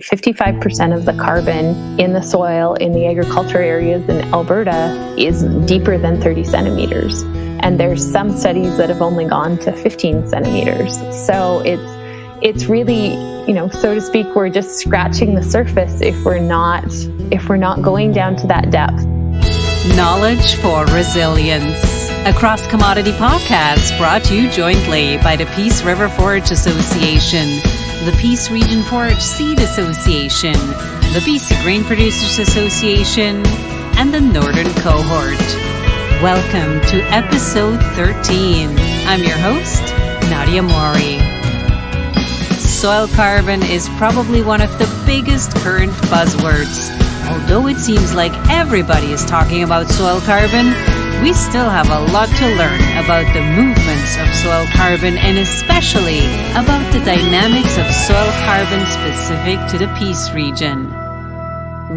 55% of the carbon in the soil in the agriculture areas in Alberta is deeper than 30 centimeters. And there's some studies that have only gone to 15 centimeters. So it's really, so to speak, we're just scratching the surface if we're not going down to that depth. Knowledge for Resilience. A cross-commodity podcast brought to you jointly by the Peace River Forage Association, the Peace Region Forage Seed Association, the BC Grain Producers Association, and the Northern Cohort. Welcome to episode 13. I'm your host, Nadia Mori. Soil carbon is probably one of the biggest current buzzwords. Although it seems like everybody is talking about soil carbon, we still have a lot to learn about the movements of soil carbon and especially about the dynamics of soil carbon specific to the Peace region.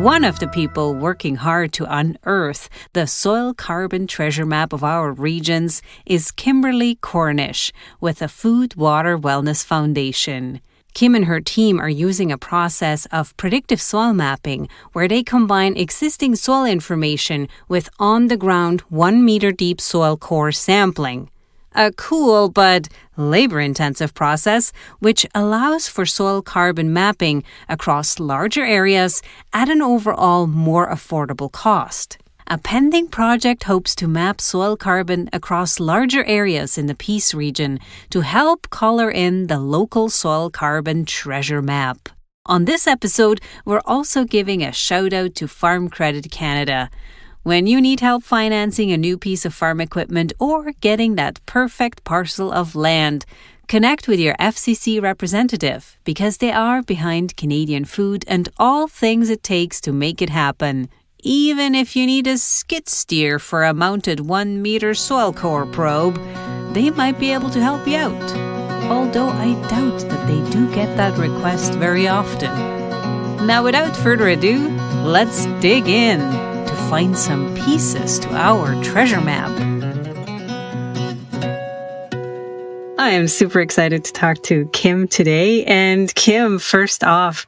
One of the people working hard to unearth the soil carbon treasure map of our regions is Kimberley Cornish with the Food, Water, Wellness Foundation. Kim and her team are using a process of predictive soil mapping where they combine existing soil information with on-the-ground 1 meter deep soil core sampling. A cool but labor-intensive process which allows for soil carbon mapping across larger areas at an overall more affordable cost. A pending project hopes to map soil carbon across larger areas in the Peace region to help color in the local soil carbon treasure map. On this episode, we're also giving a shout out to Farm Credit Canada. When you need help financing a new piece of farm equipment or getting that perfect parcel of land, connect with your FCC representative because they are behind Canadian food and all things it takes to make it happen. Even if you need a skid steer for a mounted 1 meter soil core probe, they might be able to help you out. Although I doubt that they do get that request very often. Now, without further ado, let's dig in to find some pieces to our treasure map. I am super excited to talk to Kim today. And Kim, first off,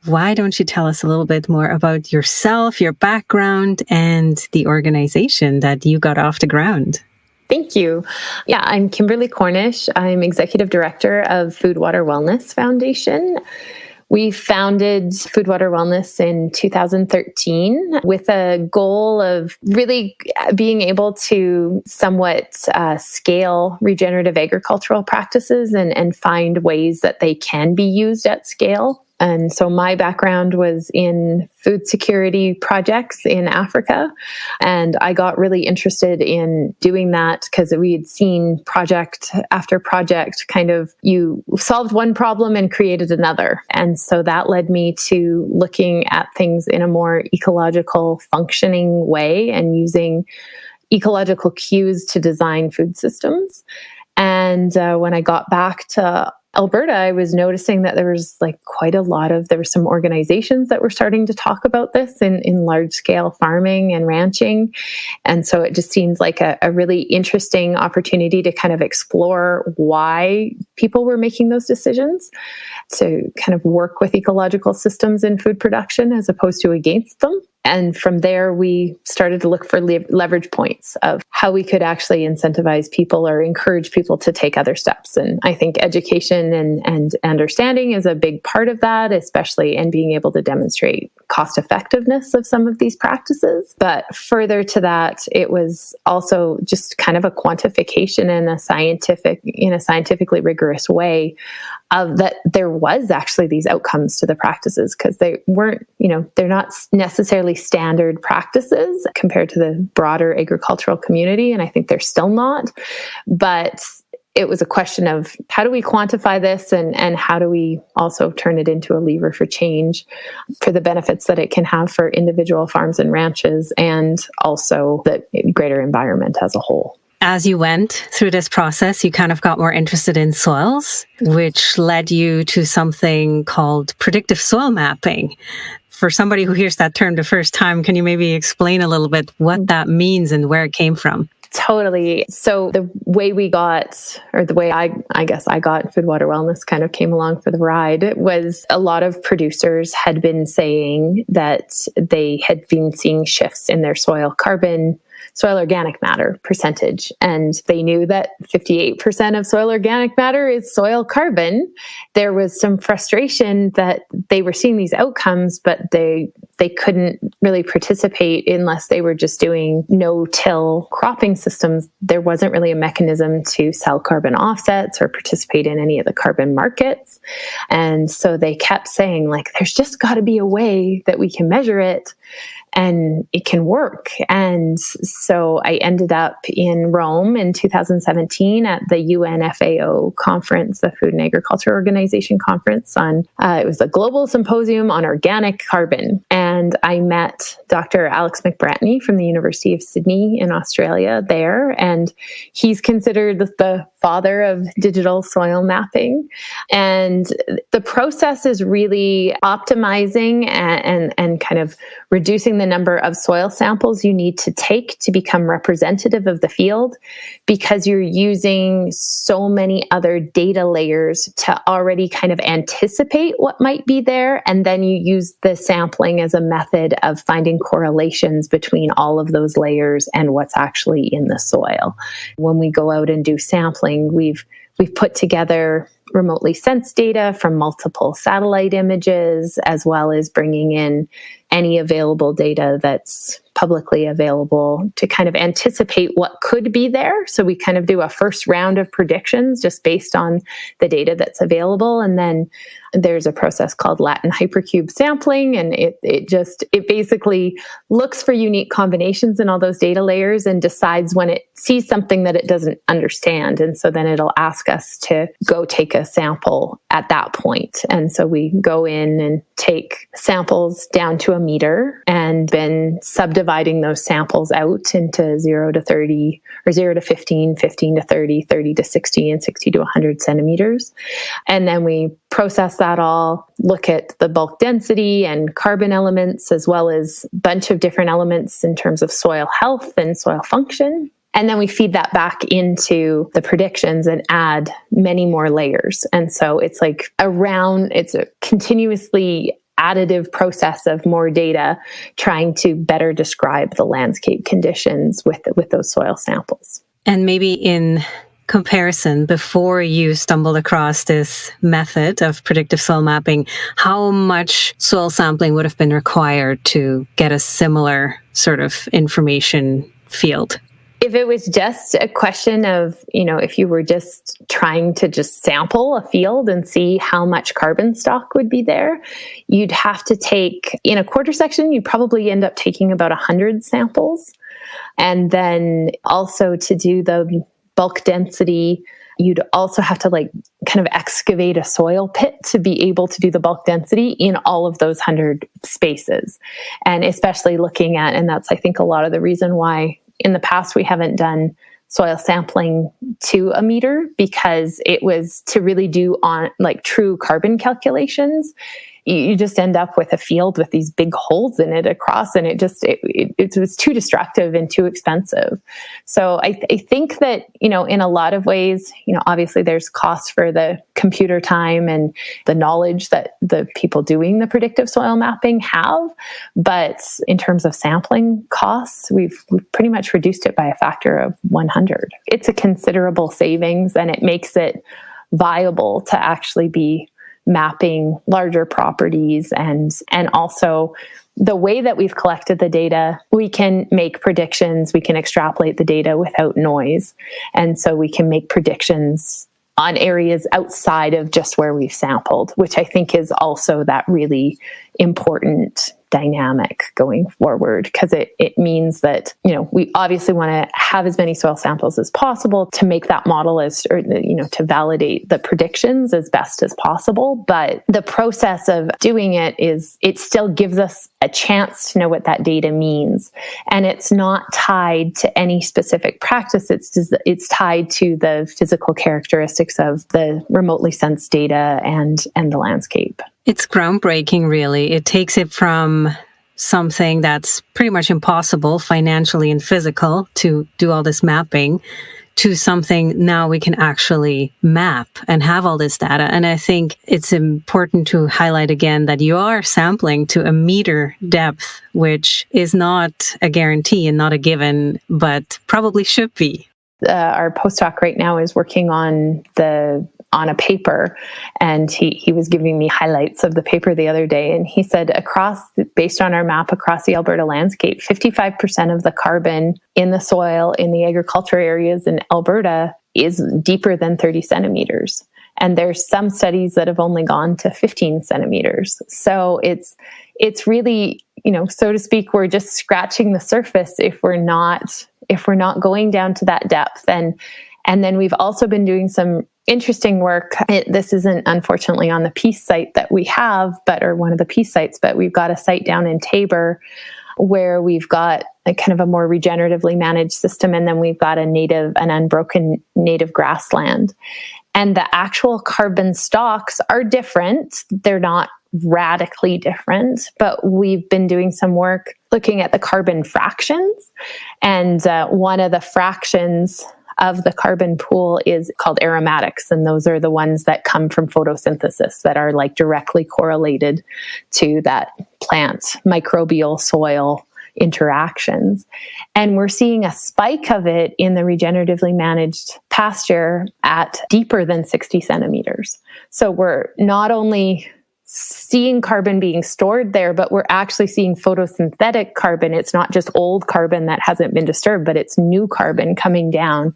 why don't you tell us a little bit more about yourself, your background, and the organization that you got off the ground? Thank you. Yeah, I'm Kimberley Cornish. I'm Executive Director of Food, Water, Wellness Foundation. We founded Food, Water, Wellness in 2013 with a goal of really being able to somewhat scale regenerative agricultural practices and find ways that they can be used at scale. And so my background was in food security projects in Africa. And I got really interested in doing that because we had seen project after project you solved one problem and created another. And so that led me to looking at things in a more ecological functioning way and using ecological cues to design food systems. And when I got back to Alberta, I was noticing that there was there were some organizations that were starting to talk about this in large scale farming and ranching. And so it just seemed like a really interesting opportunity to kind of explore why people were making those decisions, to kind of work with ecological systems in food production as opposed to against them. And from there, we started to look for leverage points of how we could actually incentivize people or encourage people to take other steps. And I think education and understanding is a big part of that, especially in being able to demonstrate cost effectiveness of some of these practices. But further to that, it was also just kind of a quantification in a scientifically rigorous way of that there was actually these outcomes to the practices, because they weren't, they're not necessarily standard practices compared to the broader agricultural community. And I think they're still not. But it was a question of how do we quantify this and how do we also turn it into a lever for change for the benefits that it can have for individual farms and ranches and also the greater environment as a whole. As you went through this process, you kind of got more interested in soils, which led you to something called predictive soil mapping. For somebody who hears that term the first time, can you maybe explain a little bit what that means and where it came from? Totally. So the way we got, or the way I guess I got Food Water Wellness kind of came along for the ride, was a lot of producers had been saying that they had been seeing shifts in their soil organic matter percentage. And they knew that 58% of soil organic matter is soil carbon. There was some frustration that they were seeing these outcomes, but they couldn't really participate unless they were just doing no-till cropping systems. There wasn't really a mechanism to sell carbon offsets or participate in any of the carbon markets. And so they kept saying, like, there's just got to be a way that we can measure it and it can work. And so I ended up in Rome in 2017 at the UNFAO conference, the Food and Agriculture Organization conference it was a global symposium on organic carbon. And I met Dr. Alex McBratney from the University of Sydney in Australia there. And he's considered the father of digital soil mapping. And the process is really optimizing and kind of reducing the number of soil samples you need to take to become representative of the field, because you're using so many other data layers to already kind of anticipate what might be there. And then you use the sampling as a method of finding correlations between all of those layers and what's actually in the soil. When we go out and do sampling, we've put together remotely sensed data from multiple satellite images, as well as bringing in any available data that's publicly available to kind of anticipate what could be there. So we kind of do a first round of predictions just based on the data that's available. And then there's a process called Latin hypercube sampling, and it basically looks for unique combinations in all those data layers and decides when it sees something that it doesn't understand. And so then it'll ask us to go take a sample at that point. And so we go in and take samples down to a meter and then subdividing those samples out into 0 to 30 or 0 to 15, 15 to 30, 30 to 60, and 60 to 100 centimeters. And then we process that all, look at the bulk density and carbon elements, as well as a bunch of different elements in terms of soil health and soil function. And then we feed that back into the predictions and add many more layers. And so it's it's a continuously additive process of more data trying to better describe the landscape conditions with those soil samples. And maybe in comparison, before you stumbled across this method of predictive soil mapping, how much soil sampling would have been required to get a similar sort of information field? If it was just a question of, if you were just trying to just sample a field and see how much carbon stock would be there, you'd have to take, in a quarter section, you'd probably end up taking about 100 samples. And then also to do the bulk density, you'd also have to kind of excavate a soil pit to be able to do the bulk density in all of those 100 spaces. And especially looking at, and that's, I think, a lot of the reason why in the past we haven't done soil sampling to a meter, because it was to really do on true carbon calculations. You just end up with a field with these big holes in it across, and it was too destructive and too expensive. So I think that, in a lot of ways, obviously there's costs for the computer time and the knowledge that the people doing the predictive soil mapping have. But in terms of sampling costs, we've pretty much reduced it by a factor of 100. It's a considerable savings, and it makes it viable to actually be mapping larger properties. And also the way that we've collected the data, we can make predictions, we can extrapolate the data without noise. And so we can make predictions on areas outside of just where we've sampled, which I think is also that really important dynamic going forward, because it means that, we obviously want to have as many soil samples as possible to make that model to validate the predictions as best as possible. But the process of doing it still gives us a chance to know what that data means. And it's not tied to any specific practice. It's tied to the physical characteristics of the remotely sensed data and the landscape. It's groundbreaking, really. It takes it from something that's pretty much impossible financially and physical to do all this mapping to something now we can actually map and have all this data. And I think it's important to highlight again that you are sampling to a meter depth, which is not a guarantee and not a given, but probably should be. Our postdoc right now is working on a paper, and he was giving me highlights of the paper the other day, and he said based on our map across the Alberta landscape, 55% of the carbon in the soil in the agriculture areas in Alberta is deeper than 30 centimeters. And there's some studies that have only gone to 15 centimeters. So it's really, so to speak, we're just scratching the surface if we're not going down to that depth. And then we've also been doing some interesting work. This isn't unfortunately on the Peace site that we have, or one of the Peace sites, but we've got a site down in Tabor where we've got a kind of a more regeneratively managed system. And then we've got an unbroken native grassland. And the actual carbon stocks are different. They're not radically different, but we've been doing some work looking at the carbon fractions. And one of the fractions of the carbon pool is called aromatics. And those are the ones that come from photosynthesis that are like directly correlated to that plant microbial soil interactions. And we're seeing a spike of it in the regeneratively managed pasture at deeper than 60 centimeters. So we're not only seeing carbon being stored there, but we're actually seeing photosynthetic carbon. It's not just old carbon that hasn't been disturbed, but it's new carbon coming down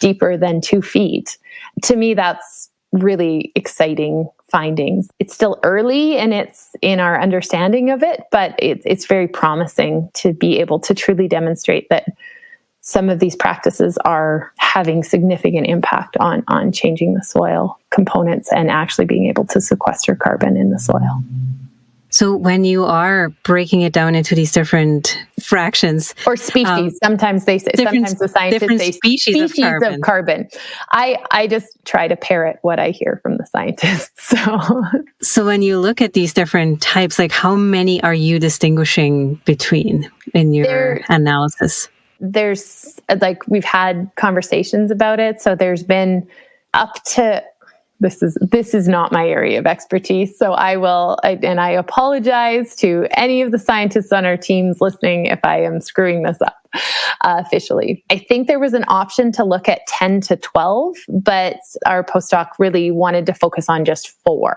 deeper than 2 feet. To me, that's really exciting findings. It's still early and it's in our understanding of it, but it's very promising to be able to truly demonstrate that some of these practices are having significant impact on changing the soil components and actually being able to sequester carbon in the soil. So when you are breaking it down into these different fractions or species, sometimes the scientists say species of carbon. I just try to parrot what I hear from the scientists. So when you look at these different types, like how many are you distinguishing between in your analysis? There's we've had conversations about it. So there's been up to, this is not my area of expertise. So I apologize to any of the scientists on our teams listening if I am screwing this up officially. I think there was an option to look at 10 to 12, but our postdoc really wanted to focus on just 4.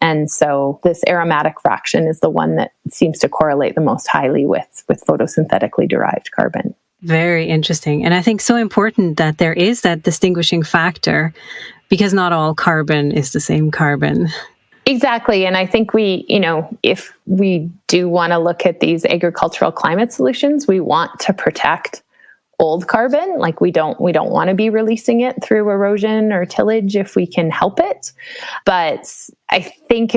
And so this aromatic fraction is the one that seems to correlate the most highly with photosynthetically derived carbon. Very interesting. And I think so important that there is that distinguishing factor because not all carbon is the same carbon. Exactly. And I think if we do want to look at these agricultural climate solutions, we want to protect old carbon. Like we don't want to be releasing it through erosion or tillage if we can help it. But I think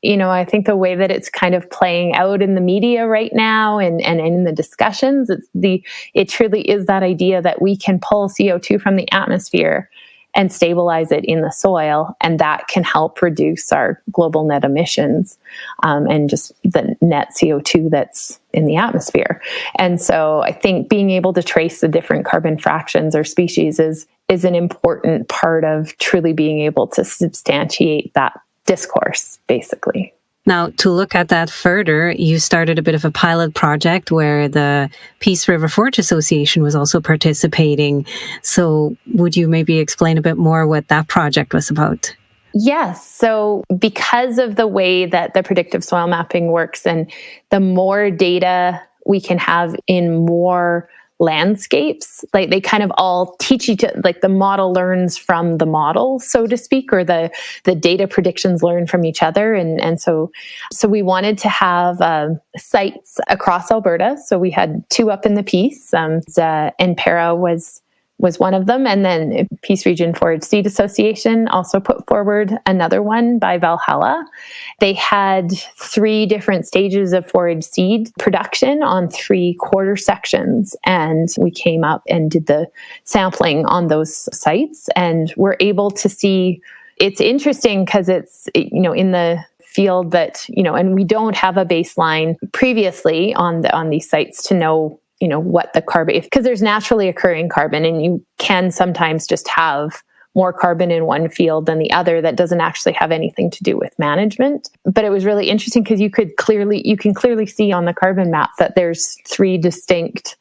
I think the way that it's kind of playing out in the media right now and in the discussions, it truly is that idea that we can pull CO2 from the atmosphere and stabilize it in the soil, and that can help reduce our global net emissions and just the net CO2 that's in the atmosphere. And so I think being able to trace the different carbon fractions or species is an important part of truly being able to substantiate that discourse, basically. Now, to look at that further, you started a bit of a pilot project where the Peace River Forge Association was also participating. So would you maybe explain a bit more what that project was about? Yes. So because of the way that the predictive soil mapping works, and the more data we can have in more landscapes, like they kind of all teach each other, like the model learns from the model, so to speak, or the data predictions learn from each other. And so we wanted to have sites across Alberta. So we had 2 up in the Peace, and Para was one of them. And then Peace Region Forage Seed Association also put forward another one by Valhalla. They had 3 different stages of forage seed production on 3 quarter sections. And we came up and did the sampling on those sites, and we're able to see, it's interesting because it's, in the field that, and we don't have a baseline previously on these sites to know, what the carbon, because there's naturally occurring carbon, and you can sometimes just have more carbon in one field than the other that doesn't actually have anything to do with management. But it was really interesting because you can clearly see on the carbon map that there's three distinct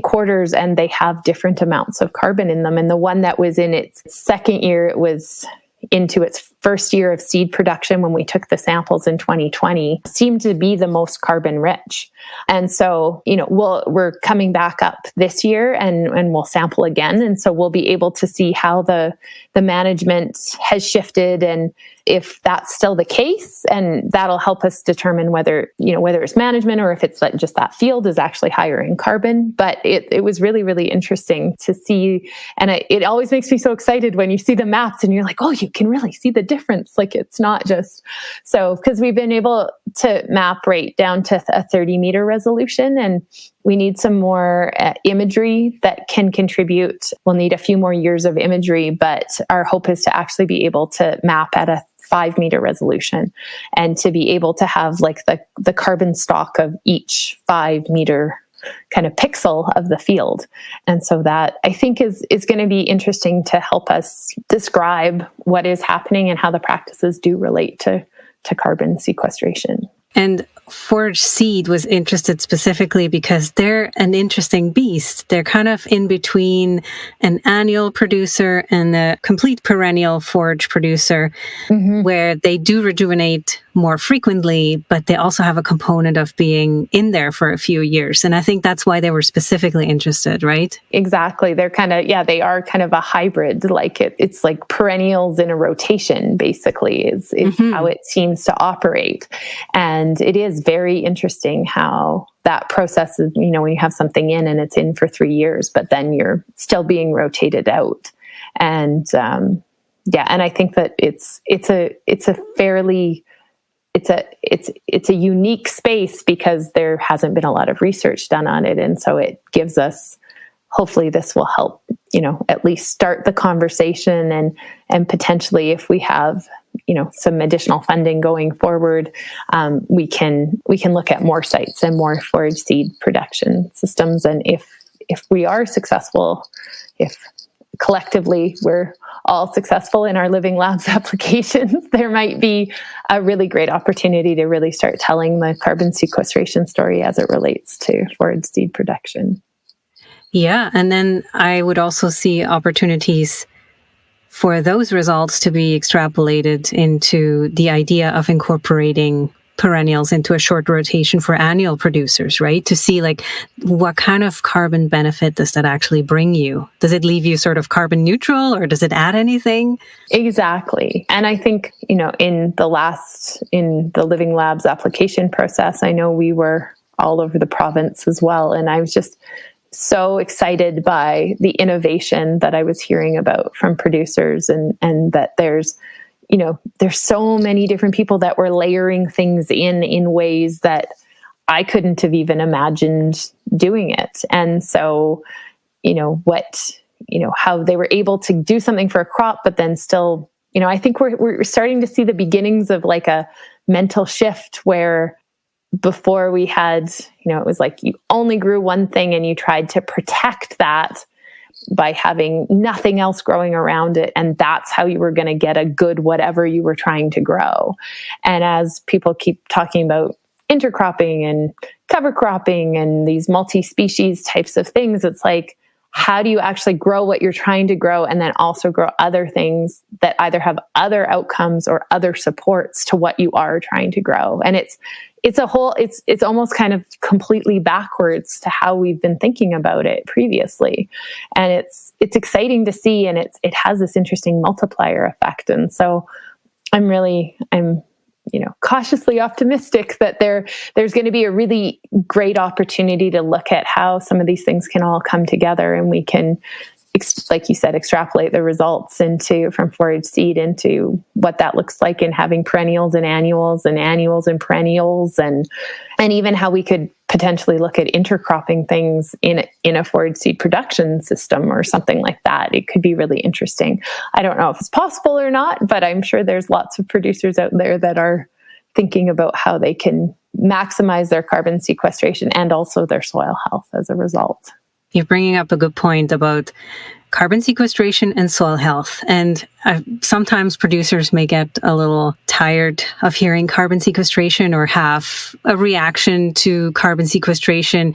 quarters, and they have different amounts of carbon in them. And the one that was in its second year, it was into its first year of seed production when we took the samples in 2020, seemed to be the most carbon rich. And so, we're coming back up this year and we'll sample again. And so we'll be able to see how the management has shifted and if that's still the case. And that'll help us determine whether it's management or if it's just that field is actually higher in carbon. But it was really, really interesting to see. And it always makes me so excited when you see the maps and you're like, oh, you can really see the difference. Like it's not just so, because we've been able to map right down to a 30-meter resolution, and we need some more imagery that can contribute. We'll need a few more years of imagery, but our hope is to actually be able to map at a 5-meter resolution and to be able to have like the carbon stock of each 5-meter kind of pixel of the field. And so that I think is going to be interesting to help us describe what is happening and how the practices do relate to carbon sequestration. And Forage Seed was interested specifically because they're an interesting beast. They're kind of in between an annual producer and a complete perennial forage producer, where they do rejuvenate more frequently, but they also have a component of being in there for a few years. And I think that's why they were specifically interested, right? Exactly. They're they are kind of a hybrid. Like it's like perennials in a rotation, basically, is how it seems to operate. And it is very interesting how that process is, when you have something in and it's in for 3 years, but then you're still being rotated out. And and I think that it's a unique space because there hasn't been a lot of research done on it. And so it gives us, hopefully this will help, at least start the conversation and potentially if we have, some additional funding going forward, we can look at more sites and more forage seed production systems. And if we are successful, if collectively we're all successful in our living labs applications, there might be a really great opportunity to really start telling the carbon sequestration story as it relates to forage seed production. Yeah, and then I would also see opportunities for those results to be extrapolated into the idea of incorporating perennials into a short rotation for annual producers, right? To see like what kind of carbon benefit does that actually bring you? Does it leave you sort of carbon neutral or does it add anything? Exactly. And I think, in the Living Labs application process, I know we were all over the province as well. And I was just so excited by the innovation that I was hearing about from producers and that there's so many different people that were layering things in ways that I couldn't have even imagined doing it. And so, how they were able to do something for a crop, but then still, I think we're starting to see the beginnings of like a mental shift where before we had, it was like you only grew one thing and you tried to protect that by having nothing else growing around it. And that's how you were going to get a good whatever you were trying to grow. And as people keep talking about intercropping and cover cropping and these multi-species types of things, it's like, how do you actually grow what you're trying to grow and then also grow other things that either have other outcomes or other supports to what you are trying to grow? And it's almost kind of completely backwards to how we've been thinking about it previously. And it's exciting to see, and it has this interesting multiplier effect. And so I'm cautiously optimistic that there's going to be a really great opportunity to look at how some of these things can all come together, and we can, like you said, extrapolate the results from forage seed into what that looks like in having perennials and annuals and perennials, and even how we could potentially look at intercropping things in a forage seed production system or something like that. It could be really interesting. I don't know if it's possible or not, but I'm sure there's lots of producers out there that are thinking about how they can maximize their carbon sequestration and also their soil health as a result. You're bringing up a good point about carbon sequestration and soil health. And sometimes producers may get a little tired of hearing carbon sequestration or have a reaction to carbon sequestration.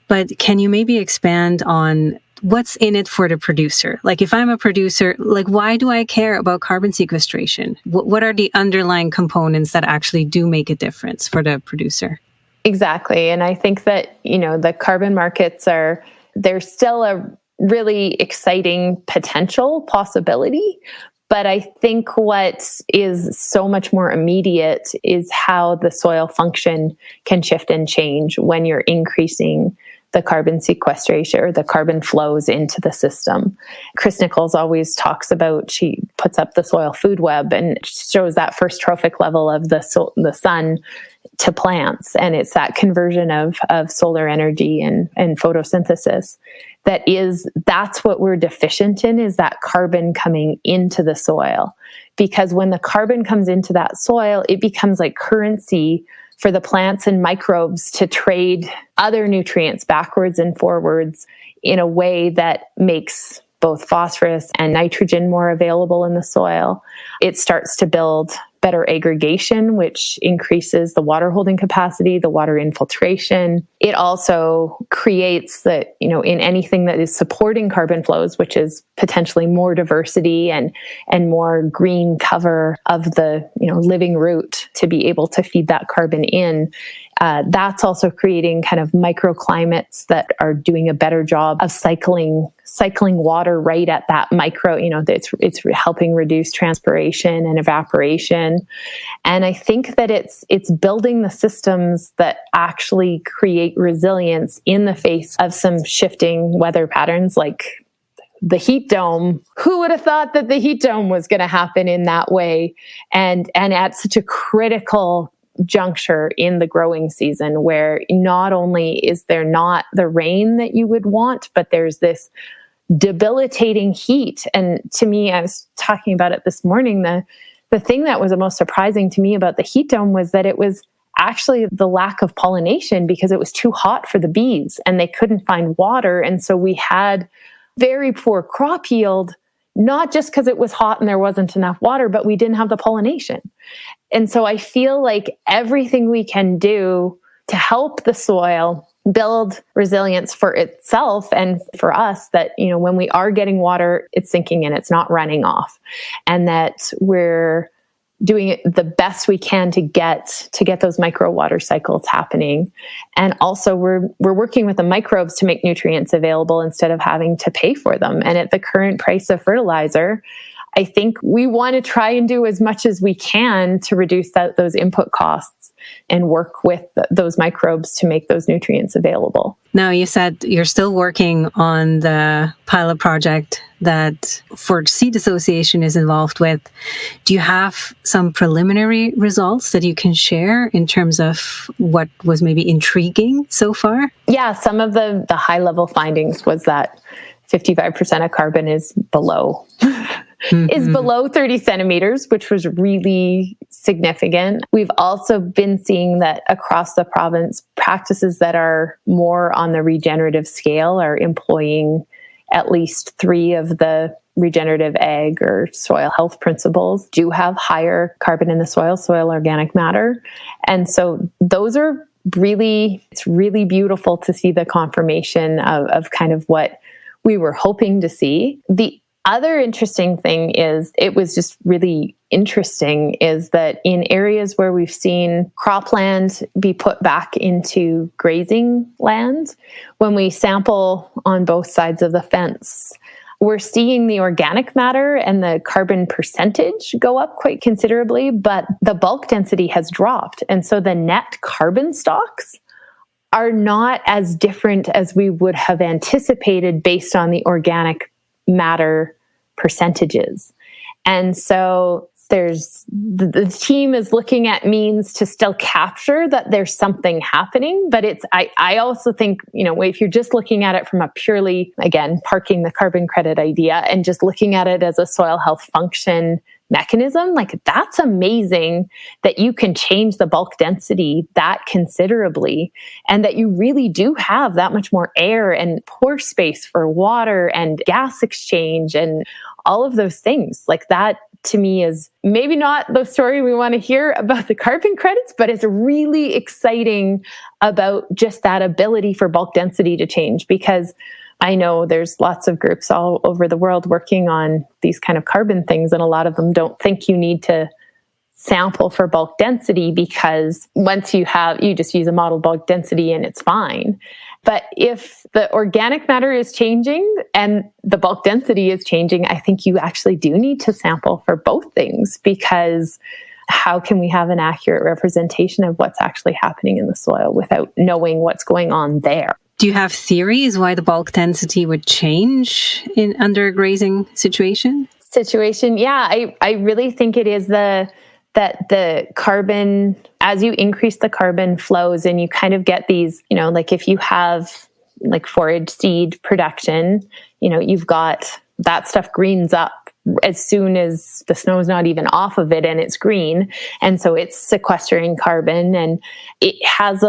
But can you maybe expand on what's in it for the producer? Like if I'm a producer, like why do I care about carbon sequestration? What are the underlying components that actually do make a difference for the producer? Exactly. And I think that, the carbon markets there's still a really exciting potential possibility. But I think what is so much more immediate is how the soil function can shift and change when you're increasing the carbon sequestration or the carbon flows into the system. Chris Nichols always talks about, she puts up the soil food web and shows that first trophic level of the sun to plants. And it's that conversion of solar energy and photosynthesis. That's what we're deficient in, is that carbon coming into the soil. Because when the carbon comes into that soil, it becomes like currency for the plants and microbes to trade other nutrients backwards and forwards in a way that makes both phosphorus and nitrogen more available in the soil. It starts to build better aggregation, which increases the water holding capacity, the water infiltration. It also creates in anything that is supporting carbon flows, which is potentially more diversity and more green cover of the, living root to be able to feed that carbon in. That's also creating kind of microclimates that are doing a better job of cycling water right at that micro, it's helping reduce transpiration and evaporation. And I think that it's building the systems that actually create resilience in the face of some shifting weather patterns, like the heat dome. Who would have thought that the heat dome was going to happen in that way? And at such a critical juncture in the growing season, where not only is there not the rain that you would want, but there's this debilitating heat. And to me, I was talking about it this morning, the thing that was the most surprising to me about the heat dome was that it was actually the lack of pollination, because it was too hot for the bees and they couldn't find water. And so we had very poor crop yield, not just because it was hot and there wasn't enough water, but we didn't have the pollination. And so I feel like everything we can do to help the soil build resilience for itself and for us, that, when we are getting water, it's sinking in, it's not running off, and that we're doing it the best we can to get those micro water cycles happening. And also we're working with the microbes to make nutrients available instead of having to pay for them. And at the current price of fertilizer, I think we want to try and do as much as we can to reduce those input costs and work with those microbes to make those nutrients available. Now, you said you're still working on the pilot project that Forage Seed Association is involved with. Do you have some preliminary results that you can share in terms of what was maybe intriguing so far? Yeah, some of the high-level findings was that 55% of carbon is below 30 centimeters, which was really significant. We've also been seeing that across the province, practices that are more on the regenerative scale are employing at least 3 of the regenerative ag or soil health principles, do have higher carbon in the soil organic matter. And so those are it's really beautiful to see the confirmation of kind of what we were hoping to see. The other interesting thing it was just really interesting, is that in areas where we've seen cropland be put back into grazing land, when we sample on both sides of the fence, we're seeing the organic matter and the carbon percentage go up quite considerably, but the bulk density has dropped. And so the net carbon stocks are not as different as we would have anticipated based on the organic matter percentages. And so the team is looking at means to still capture that there's something happening, but I also think, if you're just looking at it from a purely, again, parking the carbon credit idea and just looking at it as a soil health function mechanism, like that's amazing that you can change the bulk density that considerably and that you really do have that much more air and pore space for water and gas exchange and all of those things. Like that to me is maybe not the story we want to hear about the carbon credits, but it's really exciting about just that ability for bulk density to change, because I know there's lots of groups all over the world working on these kind of carbon things, and a lot of them don't think you need to sample for bulk density because once you just use a model bulk density and it's fine. But if the organic matter is changing and the bulk density is changing, I think you actually do need to sample for both things, because how can we have an accurate representation of what's actually happening in the soil without knowing what's going on there? Do you have theories why the bulk density would change under a grazing situation? Yeah, I really think it is that the carbon, as you increase the carbon flows and you kind of get these, like if you have like forage seed production, you've got that stuff greens up as soon as the snow is not even off of it and it's green. And so it's sequestering carbon, and it has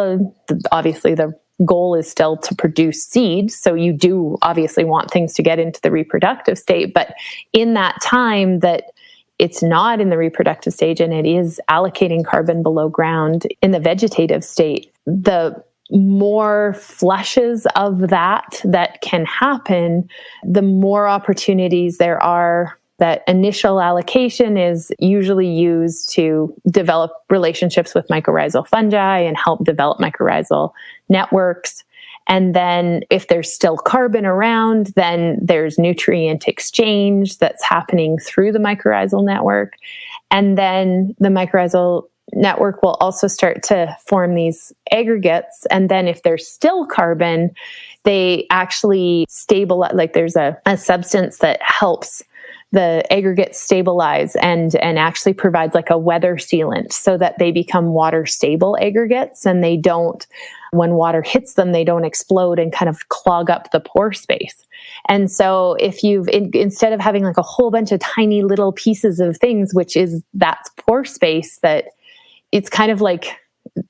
obviously the goal is still to produce seed. So you do obviously want things to get into the reproductive state, but in that time that it's not in the reproductive stage and it is allocating carbon below ground in the vegetative state, the more flushes of that can happen, the more opportunities there are. That initial allocation is usually used to develop relationships with mycorrhizal fungi and help develop mycorrhizal networks. And then if there's still carbon around, then there's nutrient exchange that's happening through the mycorrhizal network. And then the mycorrhizal network will also start to form these aggregates. And then if there's still carbon, they actually stabilize, like there's a substance that helps the aggregates stabilize and actually provides like a weather sealant so that they become water stable aggregates, and they don't, when water hits them, they don't explode and kind of clog up the pore space. And so if instead of having like a whole bunch of tiny little pieces of things, which is that pore space, that it's kind of like,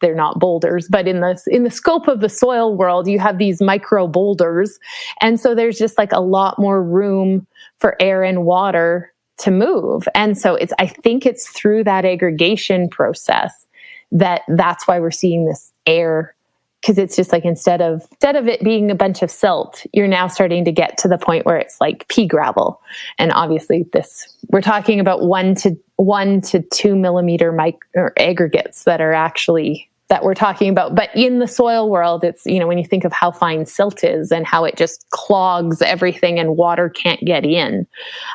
they're not boulders, but in the scope of the soil world, you have these micro boulders. And so there's just like a lot more room for air and water to move. And so I think it's through that aggregation process that's why we're seeing this air, because it's just like instead of it being a bunch of silt, you're now starting to get to the point where it's like pea gravel. And obviously we're talking about 1 to 2 millimeter aggregates that we're talking about. But in the soil world, it's, when you think of how fine silt is and how it just clogs everything and water can't get in.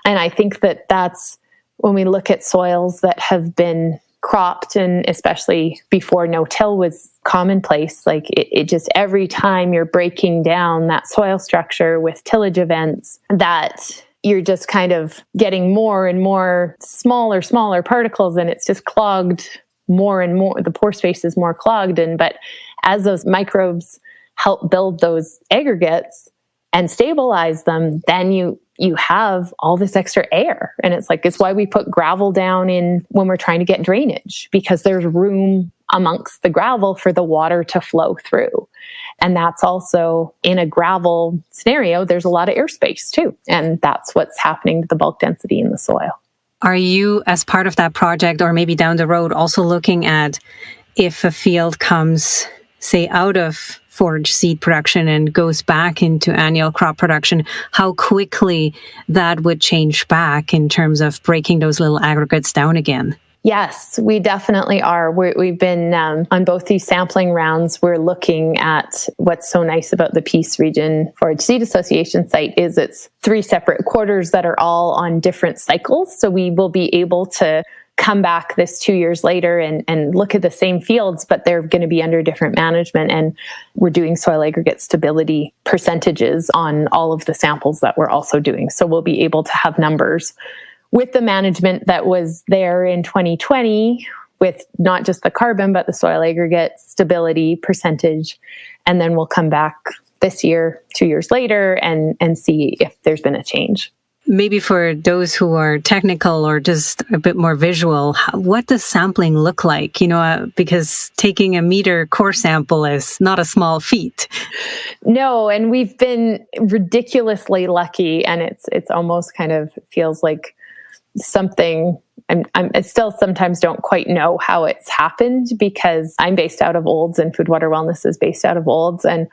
And I think that's when we look at soils that have been cropped, and especially before no-till was commonplace, like it just, every time you're breaking down that soil structure with tillage events, that you're just kind of getting more and more smaller particles, and it's just clogged more and more. The pore space is more clogged. But as those microbes help build those aggregates and stabilize them, then you have all this extra air. And it's why we put gravel down in when we're trying to get drainage, because there's room amongst the gravel for the water to flow through. And that's also in a gravel scenario, there's a lot of airspace too. And that's what's happening to the bulk density in the soil. Are you, as part of that project, or maybe down the road, also looking at if a field comes, say, out of forage seed production and goes back into annual crop production, how quickly that would change back in terms of breaking those little aggregates down again? Yes, we definitely are. We've been on both these sampling rounds. We're looking at what's so nice about the Peace Region Forage Seed Association site is it's 3 separate quarters that are all on different cycles. So we will be able to come back this 2 years later and look at the same fields, but they're going to be under different management. And we're doing soil aggregate stability percentages on all of the samples that we're also doing. So we'll be able to have numbers with the management that was there in 2020, with not just the carbon, but the soil aggregate stability percentage. And then we'll come back this year, 2 years later, and see if there's been a change. maybe for those who are technical or just a bit more visual, what does sampling look like? Because taking a meter core sample is not a small feat. No, and we've been ridiculously lucky, and it's almost kind of feels like something. I still sometimes don't quite know how it's happened, because I'm based out of Olds and Food Water Wellness is based out of Olds. And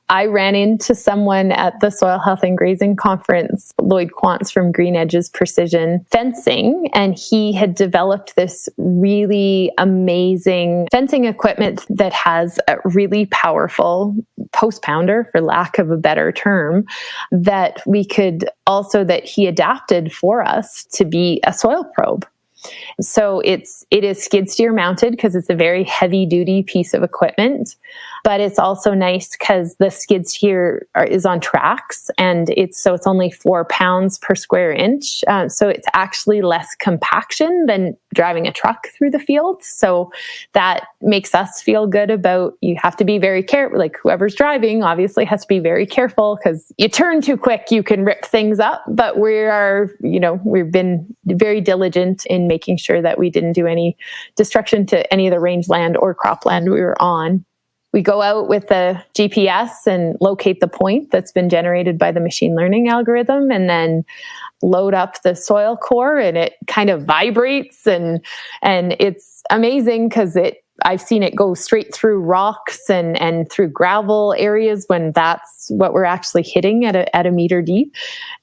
I ran into someone at the Soil Health and Grazing Conference, Lloyd Quantz from Green Edges Precision Fencing, and he had developed this really amazing fencing equipment that has a really powerful post pounder, for lack of a better term, that he adapted for us to be a soil probe. So it is skid steer mounted, because it's a very heavy duty piece of equipment, but it's also nice because the skid steer is on tracks, and it's only 4 pounds per square inch. So it's actually less compaction than driving a truck through the field. So that makes us feel good about, you have to be very careful. Like, whoever's driving obviously has to be very careful, because you turn too quick, you can rip things up. But we've been very diligent in making sure that we didn't do any destruction to any of the rangeland or cropland we were on. We go out with the GPS and locate the point that's been generated by the machine learning algorithm, and then load up the soil core, and it kind of vibrates, and it's amazing because I've seen it go straight through rocks and through gravel areas when that's what we're actually hitting at a meter deep.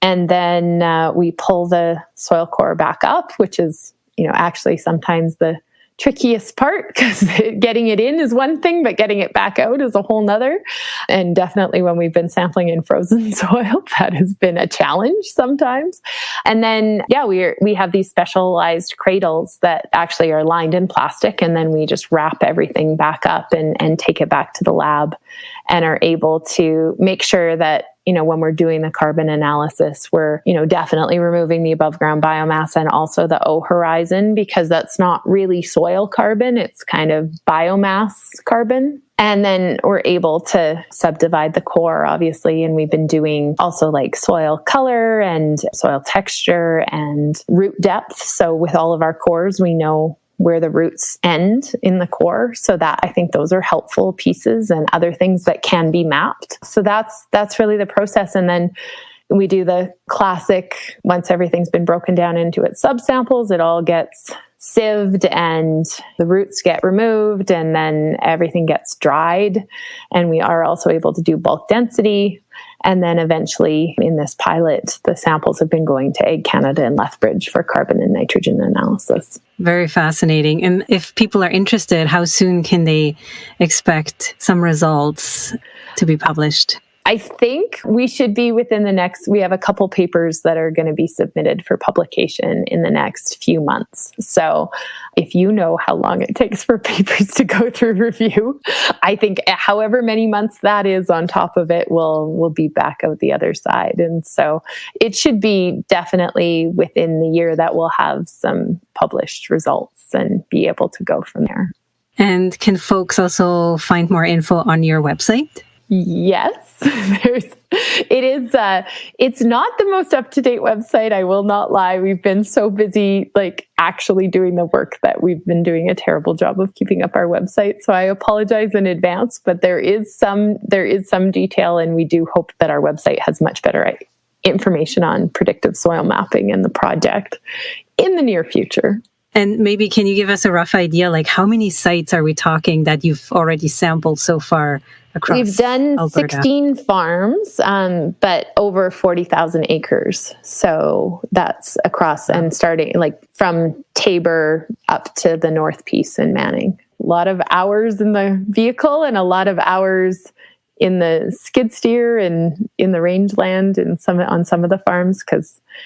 And then we pull the soil core back up, which is, actually sometimes the trickiest part, because getting it in is one thing, but getting it back out is a whole nother. And definitely when we've been sampling in frozen soil, that has been a challenge sometimes. And then, we have these specialized cradles that actually are lined in plastic, and then we just wrap everything back up and take it back to the lab, and are able to make sure that, when we're doing the carbon analysis, we're, definitely removing the above ground biomass and also the O horizon, because that's not really soil carbon. It's kind of biomass carbon. And then we're able to subdivide the core, obviously. And we've been doing also like soil color and soil texture and root depth. So with all of our cores, we know where the roots end in the core. So that, I think those are helpful pieces, and other things that can be mapped. So that's really the process. And then we do the classic, once everything's been broken down into its subsamples, it all gets sieved and the roots get removed, and then everything gets dried. And we are also able to do bulk density. And then eventually in this pilot, the samples have been going to Ag Canada and Lethbridge for carbon and nitrogen analysis. Very fascinating. And if people are interested, how soon can they expect some results to be published? I think we should be we have a couple papers that are going to be submitted for publication in the next few months. So if you know how long it takes for papers to go through review, I think however many months that is on top of it, we'll be back out the other side. And so it should be definitely within the year that we'll have some published results and be able to go from there. And can folks also find more info on your website? Yes, it's not the most up-to-date website. I will not lie. We've been so busy, actually doing the work, that we've been doing a terrible job of keeping up our website. So I apologize in advance, but there is some detail, and we do hope that our website has much better information on predictive soil mapping and the project in the near future. And maybe can you give us a rough idea, how many sites are we talking that you've already sampled so far across We've done Alberta? 16 farms, but over 40,000 acres. So that's across and starting from Tabor up to the North Piece in Manning. A lot of hours in the vehicle and a lot of hours in the skid steer and in the rangeland and on some of the farms.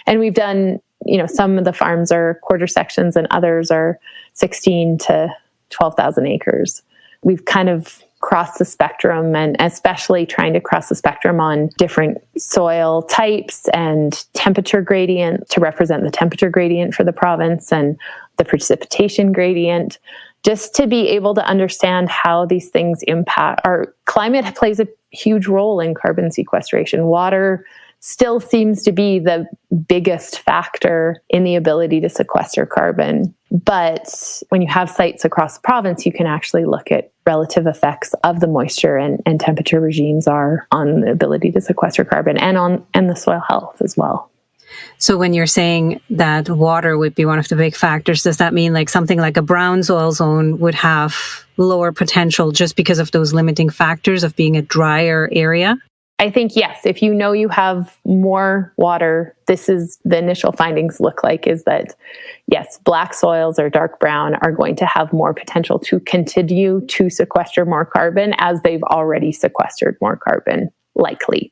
And we've done, some of the farms are quarter sections and others are 16 to 12,000 acres. We've kind of crossed the spectrum, and especially trying to cross the spectrum on different soil types and temperature gradient to represent the temperature gradient for the province and the precipitation gradient, just to be able to understand how these things impact. Our climate plays a huge role in carbon sequestration. Water still seems to be the biggest factor in the ability to sequester carbon. But when you have sites across the province, you can actually look at relative effects of the moisture and temperature regimes are on the ability to sequester carbon and the soil health as well. So when you're saying that water would be one of the big factors, does that mean like something like a brown soil zone would have lower potential just because of those limiting factors of being a drier area? I think, yes, if you know you have more water, this is the initial findings look like is that, yes, black soils or dark brown are going to have more potential to continue to sequester more carbon as they've already sequestered more carbon, likely.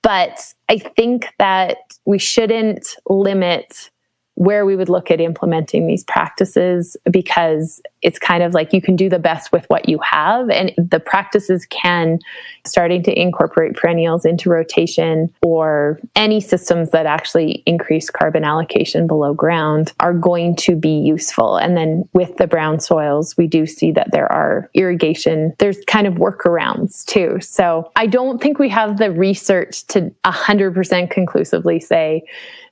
But I think that we shouldn't limit where we would look at implementing these practices, because it's kind of like you can do the best with what you have. And the practices can, starting to incorporate perennials into rotation or any systems that actually increase carbon allocation below ground are going to be useful. And then with the brown soils, we do see that there are irrigation, there's kind of workarounds too. So I don't think we have the research to 100% conclusively say,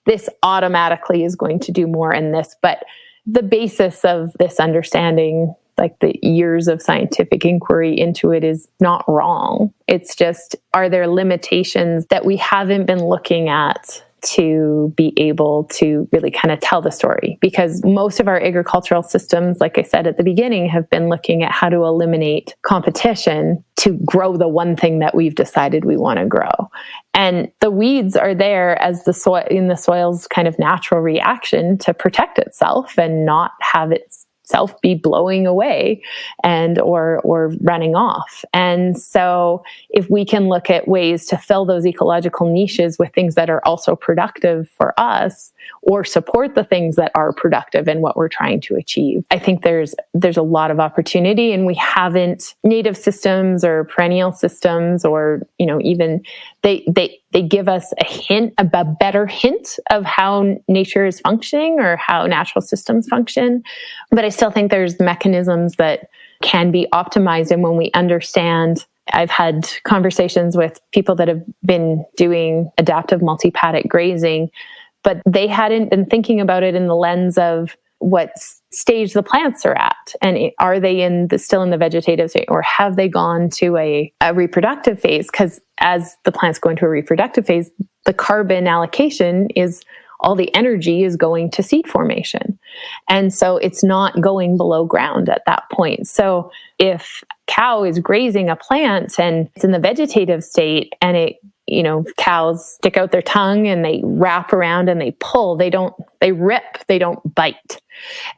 this automatically is going to do more in this. But the basis of this understanding, like the years of scientific inquiry into it, is not wrong. It's just, are there limitations that we haven't been looking at to be able to really kind of tell the story? Because most of our agricultural systems, like I said at the beginning, have been looking at how to eliminate competition to grow the one thing that we've decided we want to grow. And the weeds are there as the soil in the soil's kind of natural reaction to protect itself and not have itself be blowing away and or running off. And so if we can look at ways to fill those ecological niches with things that are also productive for us, or support the things that are productive in what we're trying to achieve, I think there's a lot of opportunity. And we haven't, native systems or perennial systems, or even they give us a better hint of how nature is functioning or how natural systems function. But I still think there's mechanisms that can be optimized. And when we understand, I've had conversations with people that have been doing adaptive multi-paddock grazing, but they hadn't been thinking about it in the lens of what stage the plants are at. And are they still in the vegetative state, or have they gone to a reproductive phase? Because as the plants go into a reproductive phase, the carbon allocation is, all the energy is going to seed formation. And so it's not going below ground at that point. So if cow is grazing a plant and it's in the vegetative state, and cows stick out their tongue and they wrap around and they pull, they rip, they don't bite.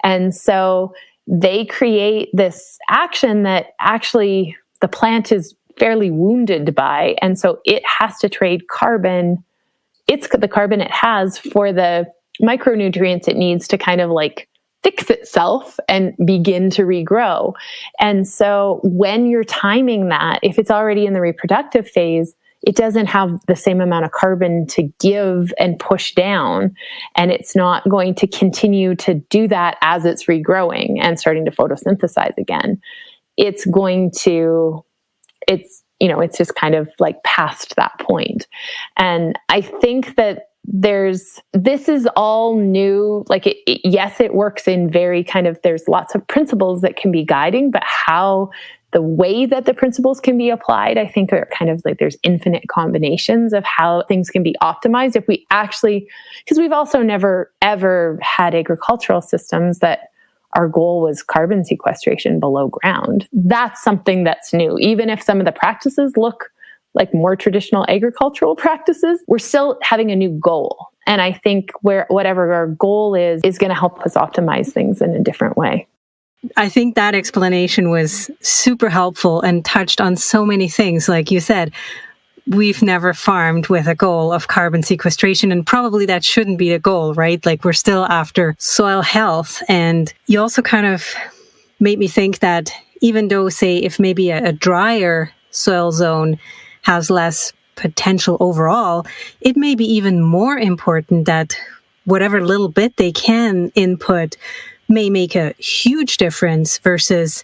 And so they create this action that actually the plant is fairly wounded by. And so it has to trade carbon. It's the carbon it has for the micronutrients it needs to kind of like fix itself and begin to regrow. And so when you're timing that, if it's already in the reproductive phase, it doesn't have the same amount of carbon to give and push down. And it's not going to continue to do that as it's regrowing and starting to photosynthesize again. It's just kind of like past that point. And I think that this is all new. Like, yes, it works in very kind of, there's lots of principles that can be guiding, but how the way that the principles can be applied, I think are kind of like, there's infinite combinations of how things can be optimized. If we actually, because we've also never ever had agricultural systems that our goal was carbon sequestration below ground. That's something that's new. Even if some of the practices look like more traditional agricultural practices, we're still having a new goal. And I think whatever our goal is going to help us optimize things in a different way. I think that explanation was super helpful and touched on so many things. Like you said, we've never farmed with a goal of carbon sequestration, and probably that shouldn't be the goal, right? Like, we're still after soil health. And you also kind of made me think that even though, say, if maybe a drier soil zone has less potential overall, it may be even more important that whatever little bit they can input may make a huge difference versus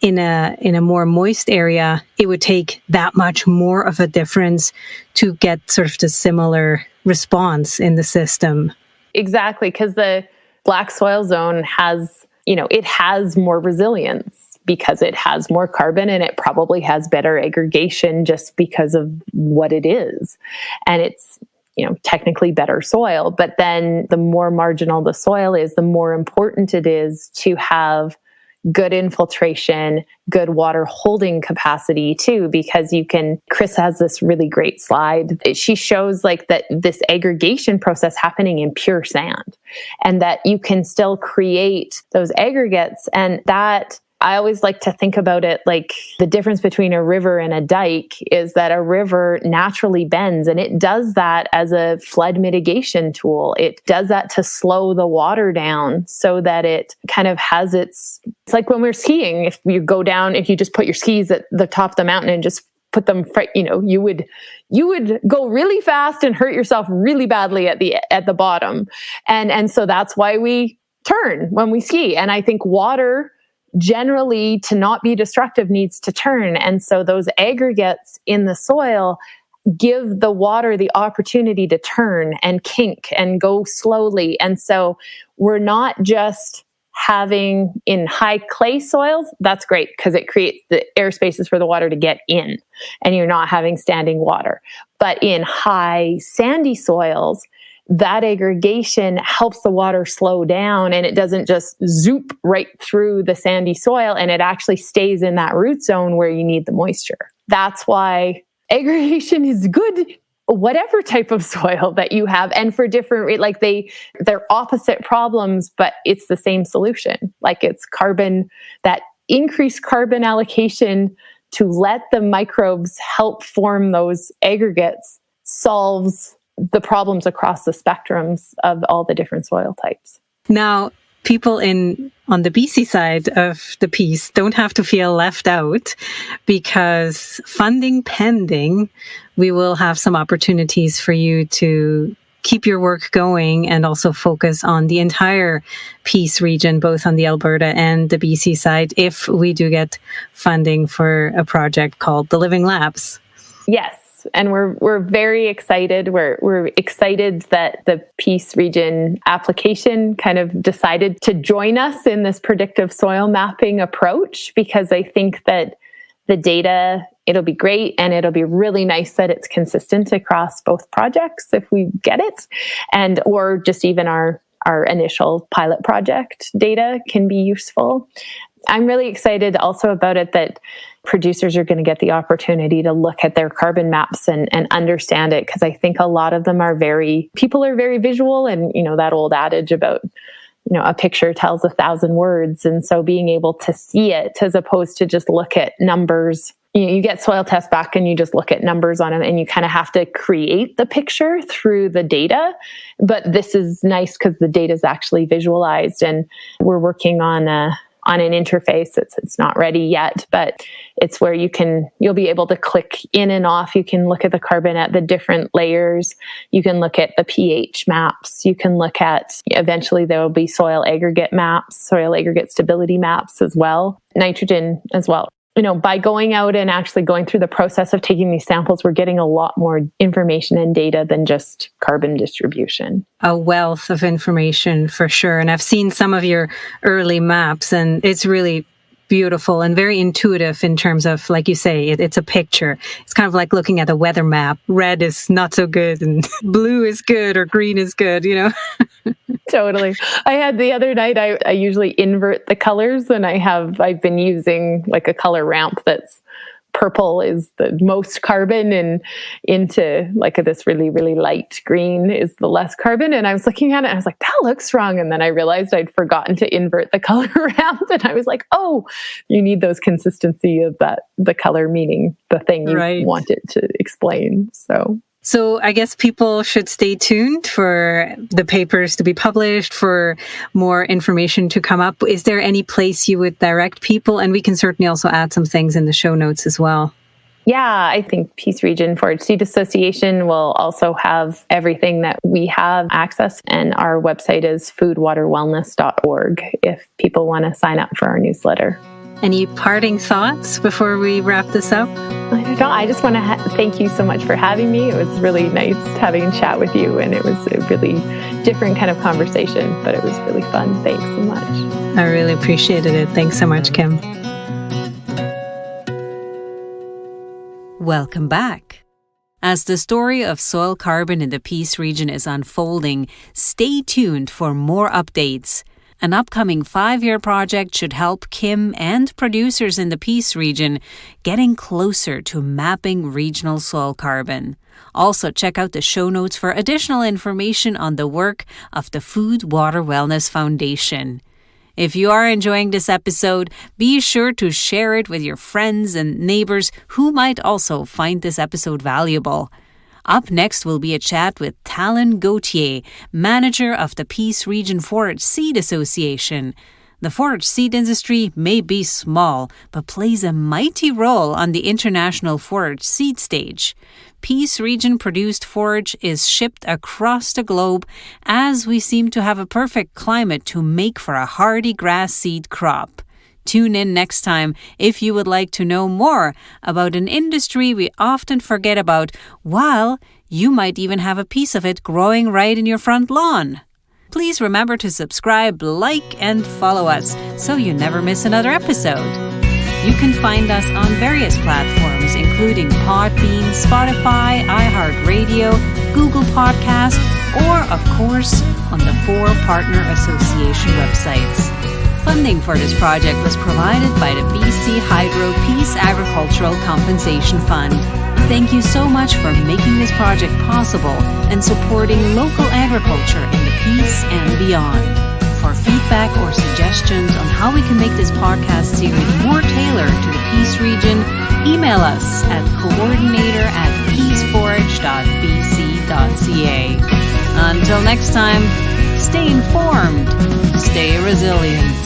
in a more moist area, it would take that much more of a difference to get sort of the similar response in the system. Exactly, because the black soil zone has, it has more resilience because it has more carbon and it probably has better aggregation just because of what it is. And it's, technically better soil. But then the more marginal the soil is, the more important it is to have good infiltration, good water holding capacity too, because Chris has this really great slide. She shows like that this aggregation process happening in pure sand, and that you can still create those aggregates. And that, I always like to think about it like the difference between a river and a dike is that a river naturally bends, and it does that as a flood mitigation tool. It does that to slow the water down so that it kind of has it's like when we're skiing. If you just put your skis at the top of the mountain and just put them, you would go really fast and hurt yourself really badly at the bottom. And so that's why we turn when we ski. And I think water, generally, to not be destructive, needs to turn. And so those aggregates in the soil give the water the opportunity to turn and kink and go slowly. And so we're not just having in high clay soils, that's great because it creates the air spaces for the water to get in and you're not having standing water. But in high sandy soils, that aggregation helps the water slow down, and it doesn't just zoop right through the sandy soil, and it actually stays in that root zone where you need the moisture. That's why aggregation is good, whatever type of soil that you have. And for different, they're opposite problems, but it's the same solution. Like it's carbon, that increased carbon allocation to let the microbes help form those aggregates solves the problems across the spectrums of all the different soil types. Now, people on the BC side of the piece don't have to feel left out, because funding pending, we will have some opportunities for you to keep your work going and also focus on the entire Peace region, both on the Alberta and the BC side, if we do get funding for a project called the Living Labs. Yes. And we're very excited. We're excited that the Peace Region application kind of decided to join us in this predictive soil mapping approach, because I think that the data, it'll be great, and it'll be really nice that it's consistent across both projects if we get it, or just even our initial pilot project data can be useful. I'm really excited also about it that producers are going to get the opportunity to look at their carbon maps and understand it, because I think a lot of them people are very visual, and that old adage about a picture tells 1,000 words. And so being able to see it as opposed to just look at numbers, you get soil tests back and you just look at numbers on them, and you kind of have to create the picture through the data. But this is nice because the data is actually visualized, and we're working on an interface. It's not ready yet, but it's where you'll be able to click in and off. You can look at the carbon at the different layers. You can look at the pH maps. You can look at, eventually there will be soil aggregate maps, soil aggregate stability maps as well, nitrogen as well. By going out and actually going through the process of taking these samples, we're getting a lot more information and data than just carbon distribution. A wealth of information for sure. And I've seen some of your early maps, and it's really beautiful and very intuitive in terms of, like you say, it's a picture. It's kind of like looking at a weather map. Red is not so good and blue is good, or green is good, Totally. I had the other night, I usually invert the colors, and I've been using like a color ramp that's purple is the most carbon, and into like this really, really light green is the less carbon. And I was looking at it and I was like, that looks wrong. And then I realized I'd forgotten to invert the color ramp. And I was like, oh, you need those consistency of the color meaning the thing you want it to explain. So I guess people should stay tuned for the papers to be published, for more information to come up. Is there any place you would direct people? And we can certainly also add some things in the show notes as well. Yeah, I think Peace Region Forage Seed Association will also have everything that we have access. And our website is foodwaterwellness.org if people want to sign up for our newsletter. Any parting thoughts before we wrap this up? I don't know. I just want to thank you so much for having me. It was really nice having a chat with you, and it was a really different kind of conversation, but it was really fun. Thanks so much. I really appreciated it. Thanks so much, Kim. Welcome back. As the story of soil carbon in the Peace region is unfolding, stay tuned for more updates. An upcoming 5-year project should help Kim and producers in the Peace region getting closer to mapping regional soil carbon. Also, check out the show notes for additional information on the work of the Food Water Wellness Foundation. If you are enjoying this episode, be sure to share it with your friends and neighbors who might also find this episode valuable. Up next will be a chat with Talon Gauthier, manager of the Peace Region Forage Seed Association. The forage seed industry may be small, but plays a mighty role on the international forage seed stage. Peace Region produced forage is shipped across the globe as we seem to have a perfect climate to make for a hardy grass seed crop. Tune in next time if you would like to know more about an industry we often forget about, while you might even have a piece of it growing right in your front lawn. Please remember to subscribe, like, and follow us so you never miss another episode. You can find us on various platforms, including Podbean, Spotify, iHeartRadio, Google Podcast, or, of course, on the 4 Partner Association websites. Funding for this project was provided by the BC Hydro Peace Agricultural Compensation Fund. Thank you so much for making this project possible and supporting local agriculture in the Peace and beyond. For feedback or suggestions on how we can make this podcast series more tailored to the Peace region, email us at coordinator@peaceforage.bc.ca. Until next time, stay informed, stay resilient.